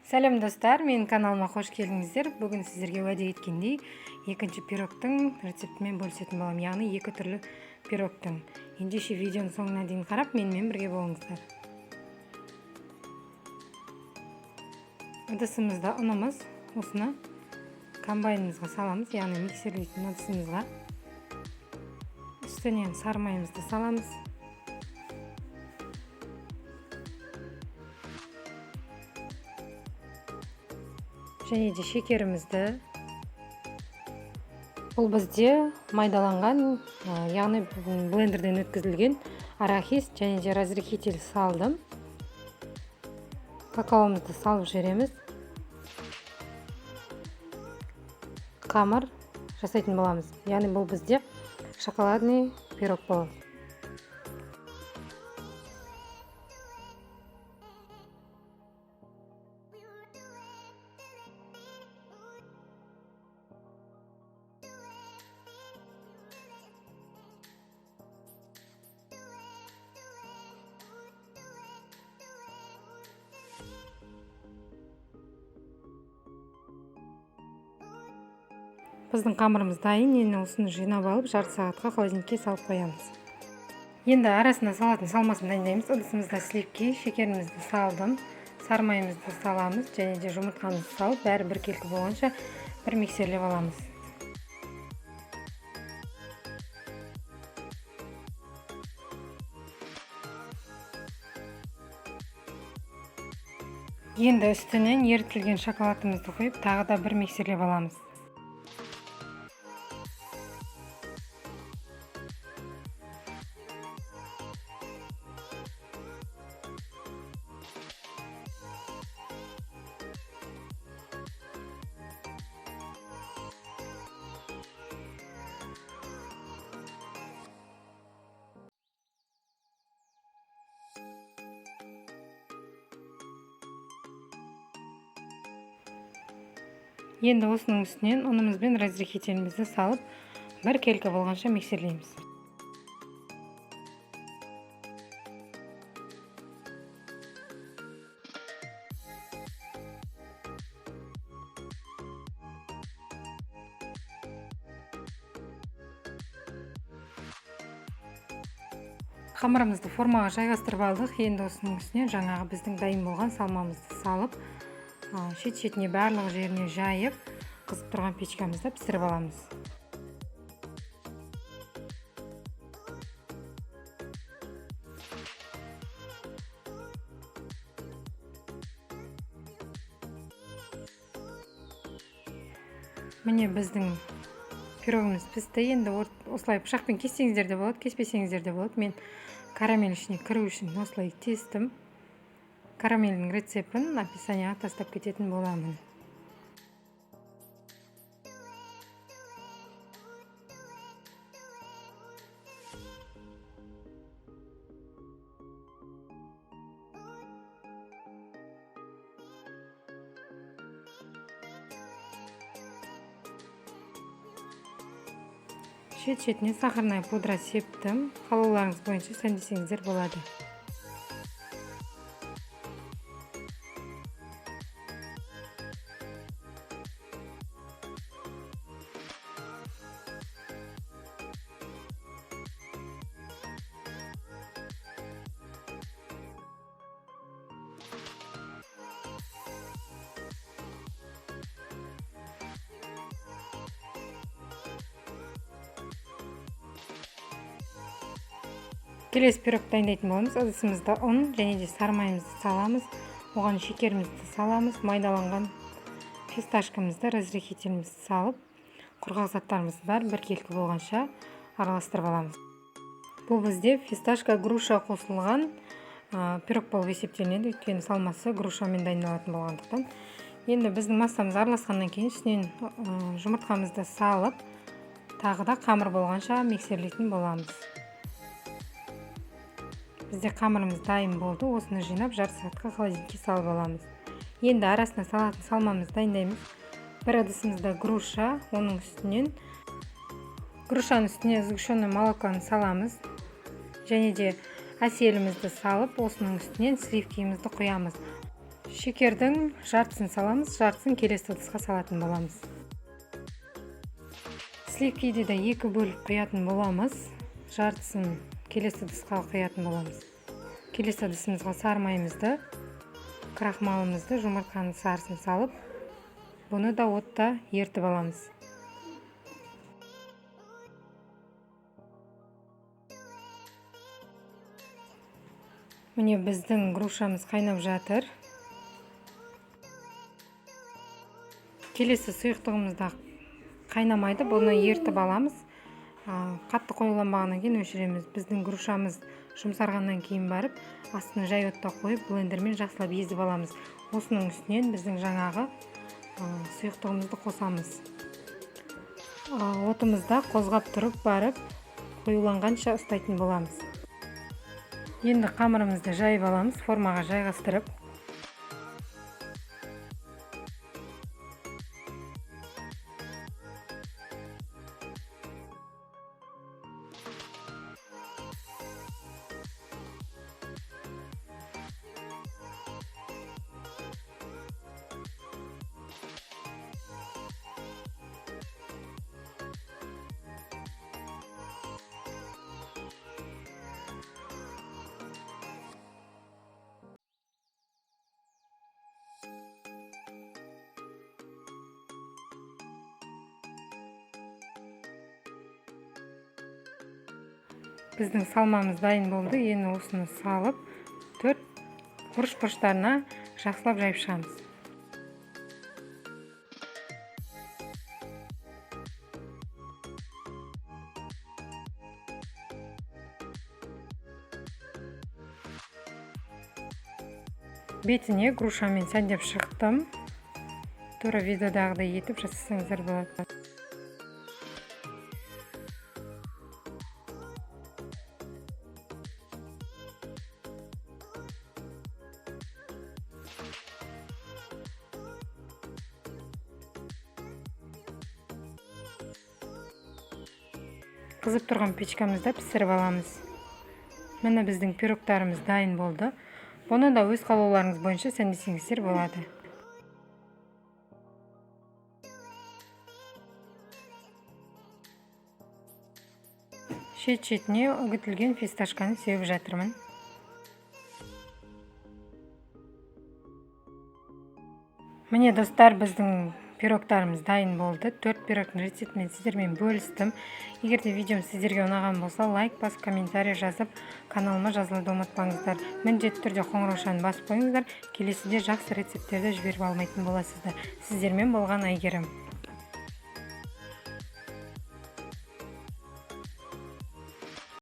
Сәлем достар, менің каналыма қош келдіңіздер. Бүгін сіздерге уәде еткендей, екінші пирогтың рецептімен бөлісетін боламын, яғни екі түрлі пирогтың. Ендеше видеоның соңына дейін қарап, менімен бірге болыңыздар. Ыдысымызда ұнымыз, осыны комбайнымызға саламыз, яғни миксерлейтін ыдысымызға. Үстінен сары майымызды саламыз. Және де шекерімізді. Бұл бізде майдаланған, яғни блендерден өткізілген арахис және де разрыхитель салдым. Какаомызды салып жібереміз. Қамыр жасайтын боламыз. Яғни бұл бізде шоколадный пирог болады. Біздің қамырымыз дайын, енді осыны жинап алып, жарты сағатқа холодильникке салып қоямыз. Енді арасына салатын салмасын дайындаймыз. Ыдысымызда сливки, шекерімізді салдым, сары майымызды саламыз және де жұмыртқамызды салып, бәрі біркелкі болғанша бір миксерлеп аламыз. Енді үстінен ерітілген шоколадымызды қойып, тағы да бір миксерлеп аламыз. Енді осының үстінен ұнымыз бен разрыхителімізді салып, біркелкі болғанша миксерлейміз. Қамырымызды формаға жайғастырып алдық. Енді осының үстіне жаңағы біздің дайын болған салмамызды салып, шет-шетіне барлық жеріне жайып, қызып тұрған печкамызда пісіріп аламыз. Міне біздің пирогымыз пісті. Енді осылай пышақпен кессеңіздер де болады, кеспесеңіздер де болады. Мен карамель ішіне кіру үшін осылай тестім. Карамельдің рецептін описанияға тастап кететін боламын. Шет-шетіне сахарная пудра септім. Қалауларыңыз бойынша сәндесеңіздер болады. Келесі пирог дайындайтын боламыз. Ыдысымызда ұн және де сары майымызды саламыз. Оған шекерімізді саламыз. Майдаланған фисташкамызды, разрыхителімізді салып, құрғақ заттарымыз бар біркелкі болғанша араластырып аламыз. Бұл бізде фисташка груша қосылған пирог болып есептелінеді, өйткені салмасы грушамен дайындалатын болғандықтан. Енді біздің массамыз араласқаннан кейін үстінен жұмыртқамызды салып, тағы да қамыр болғанша миксерлейтін боламыз. Бізде қамырымыз дайын болды. Осыны жинап, жарты сағатқа холодильникке салып аламыз. Енді арасына салатын салмамызды дайындаймыз. Бір ыдысымызда груша, оның үстінен грушаның үстіне сгущенное молоконы саламыз. Және де әселімізді салып, осының үстінен сливкимізді құямыз. Шекердің жартысын саламыз, жартысын келесі ыдысқа салатын боламыз. Сливкиді де 2 бөліп құятын боламыз. Жартысын келесі ыдысқа құятын боламыз. Келесі ыдысымызға сары майымызды, крахмалымызды, жұмыртқаның сарысын салып, бұны да отта ертіп аламыз. Міне біздің грушамыз қайнап жатыр. Келесі сұйықтығымызда қайнамайды, бұны ертіп аламыз. Қатты қоюланбағаннан кейін өшіреміз. Біздің грушамыз жұмсарғаннан кейін барып, астын жай отта қойып, блендермен жақсылап езіп аламыз. Осының үстінен біздің жаңағы сұйықтығымызды қосамыз. Отымызда қозғап тұрып барып, қоюланғанша ұстайтын боламыз. Енді қамырымызды жайып аламыз, формаға жайғастырып. Біздің салмамыз дайын болды. Енді осыны салып, 4 бұрыш-бұрыштарына жақсылап жайып шығамыз. Бетіне грушамен сәндеп шықтым. Тура видеодағыдай етіп жасасаңыздар болады. Қызып тұрған печкамызда пісіріп аламыз. Міне біздің пирогтарымыз дайын болды. Бұны да өз қалауларыңыз бойынша сәндесеңіздер болады. Шет-шетіне үгітілген фисташканы сеуіп жатырмын. Міне достар, біздің пирогтарымыз дайын болды. 4 пирогтың рецептімен сіздермен бөлістім. Егер де видеом сіздерге ұнаған болса, лайк басып, комментарий жазып, каналыма жазылуды ұмытпаңыздар. Міндетті түрде қоңыраушаны басып қойыңыздар. Келесіде жақсы рецепттерді жіберіп алмайтын боласыздар. Сіздермен болған Айгерім.